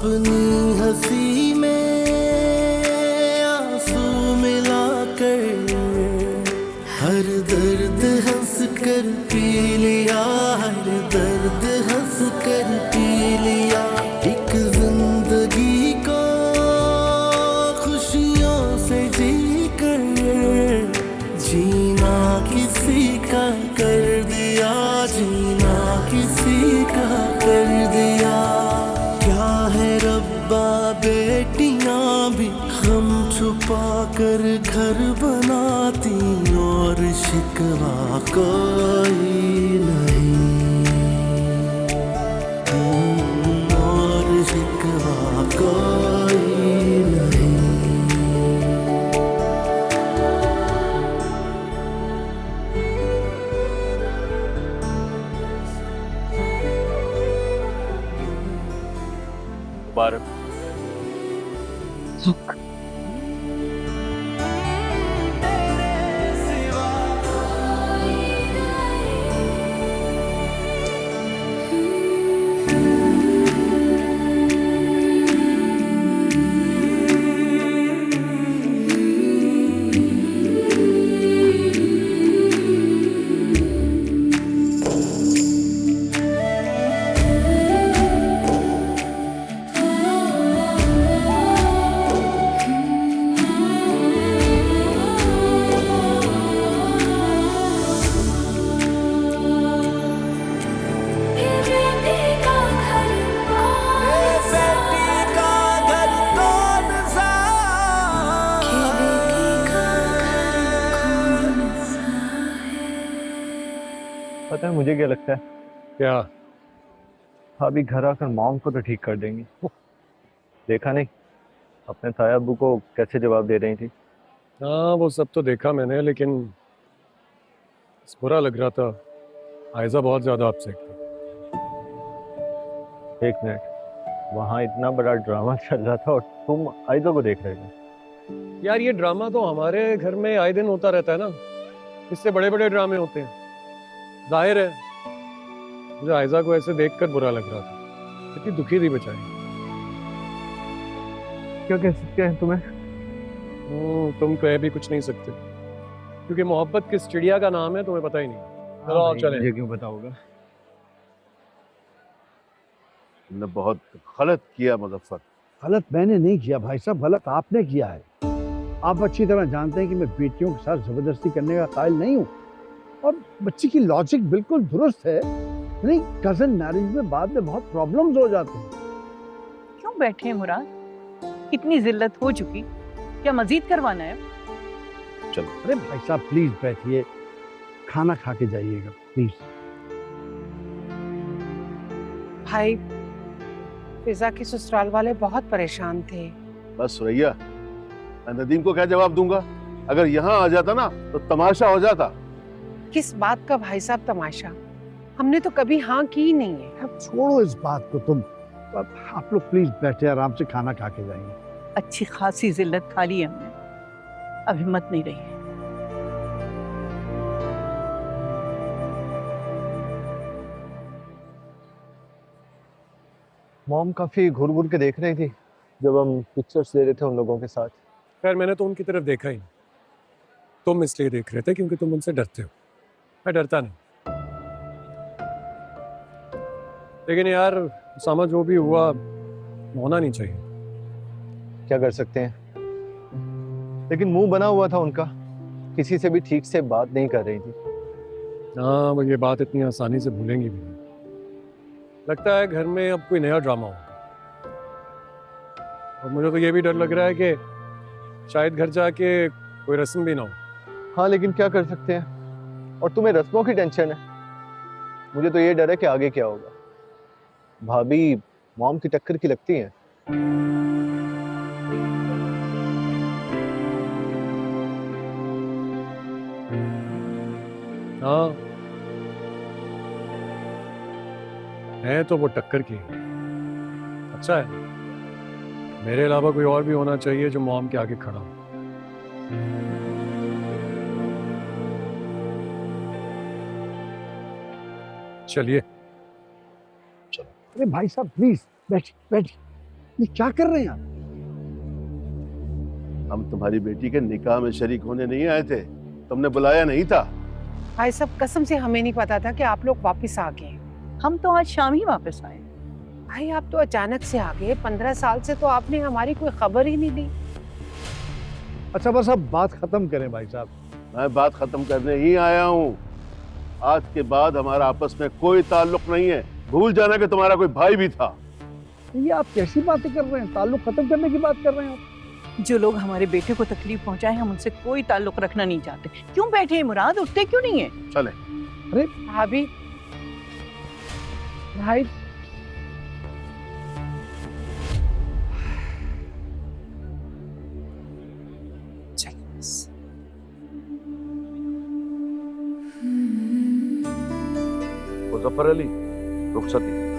अपनी हंसी में आंसू मिलाकर हर दर्द हंस कर पी लिया, हर दर्द हंस कर पी लिया। एक जिंदगी को खुशियों से जी कर जीना किसी का कर दिया, जीना किसी का कर दिया। क्या है रब्बा बेटियां भी हम छुपा कर घर बनाती और शिकवा कोई नहीं, और शिकवा कोई नहीं। मुबारक। पता है मुझे क्या लगता है? क्या? भाभी घर आकर मॉम को तो ठीक कर देंगी। देखा नहीं अपने ताया अब्बू को कैसे जवाब दे रही थी? हाँ, वो सब तो देखा मैंने, लेकिन बुरा लग रहा था। आयजा बहुत ज्यादा अपसेट थी। एक मिनट, वहाँ इतना बड़ा ड्रामा चल रहा था और तुम आयजा को देख रहे थे? यार, ये ड्रामा तो हमारे घर में आए दिन होता रहता है ना। इससे बड़े बड़े ड्रामे होते हैं। जाहिर है मुझे आयजा को ऐसे देखकर बुरा लग रहा था। कितनी दुखी थी बेचारी। क्या कह सकते हैं तुम्हें? तुम कह भी कुछ नहीं सकते, क्योंकि मोहब्बत किस चिड़िया का नाम है तुम्हें पता ही नहीं। चलो हाँ आप चले। मुझे क्यों पता होगा? तुमने बहुत गलत किया मुजफ्फर। गलत मैंने नहीं किया भाई साहब, गलत आपने किया है। आप अच्छी तरह जानते हैं कि मैं बेटियों के साथ जबरदस्ती करने का कायल नहीं हूँ, और बच्ची की लॉजिक बिल्कुल दुरुस्त है। नहीं, कजन मैरिज में बाद में बहुत प्रॉब्लम्स हो जाते हैं। क्यों बैठे हैं मुराद? इतनी जिल्लत हो चुकी, क्या मजीद करवाना है? चलो। अरे भाई साहब प्लीज बैठिए, खाना खा के जाइएगा प्लीज। भाई, फिजा के ससुराल वाले बहुत परेशान थे। बस सुरैया, मैं नदीम को क्या जवाब दूंगा? अगर यहाँ आ जाता ना तो तमाशा हो जाता। किस बात का भाई साहब तमाशा? हमने तो कभी हाँ की ही नहीं है। अब छोड़ो इस बात को तुम, अब आप लोग प्लीज बैठे आराम से खाना खा के जाइए। अच्छी खासी जिल्लत खा ली है हमने, अब हिम्मत नहीं रही है। मॉम काफी घूर घूर के देख रही थी जब हम पिक्चर्स ले रहे थे उन लोगों के साथ। खैर, मैंने तो उनकी तरफ देखा ही नहीं। तुम इसलिए देख रहे थे क्योंकि तुम उनसे डरते हो। मैं डरता नहीं। लेकिन यार उसामा, जो भी हुआ होना नहीं चाहिए। क्या कर सकते हैं, लेकिन मुंह बना हुआ था उनका, किसी से भी ठीक से बात नहीं कर रही थी। हाँ, वो ये बात इतनी आसानी से भूलेंगी भी नहीं। लगता है घर में अब कोई नया ड्रामा होगा। और मुझे तो ये भी डर लग रहा है कि शायद घर जाके कोई रस्म भी ना हो। हाँ लेकिन क्या कर सकते हैं, और तुम्हें रस्मों की टेंशन है, मुझे तो ये डर है कि आगे क्या होगा। भाभी मॉम की टक्कर की लगती हैं। हाँ, है तो वो टक्कर की। अच्छा है, मेरे अलावा कोई और भी होना चाहिए जो मॉम के आगे खड़ा हो। चलिए। अरे भाई साहब प्लीज बैठिए बैठिए। ये क्या कर रहे हैं आप? हम तुम्हारी बेटी के निकाह में शरीक होने नहीं आए थे, तुमने बुलाया नहीं था। भाई साहब कसम से हमें नहीं पता था कि आप लोग वापस आ गए। हम तो आज शाम ही वापस आए। भाई आप तो अचानक से आ गए, 15 साल से तो आपने हमारी कोई खबर ही नहीं दी। अच्छा बस अब बात खत्म करें भाई साहब। मैं बात खत्म करने ही आया हूँ। आज के बाद हमारा आपस में कोई ताल्लुक नहीं है। भूल जाना कि तुम्हारा कोई भाई भी था। ये आप कैसी बातें कर रहे हैं? ताल्लुक खत्म करने की बात कर रहे हैं आप? जो लोग हमारे बेटे को तकलीफ पहुंचाए हम उनसे कोई ताल्लुक रखना नहीं चाहते। क्यों बैठे हैं मुराद, उठते क्यों नहीं है? चले। भाभी भाई चलिए बस। मुजफ्फर अली, रुखसती।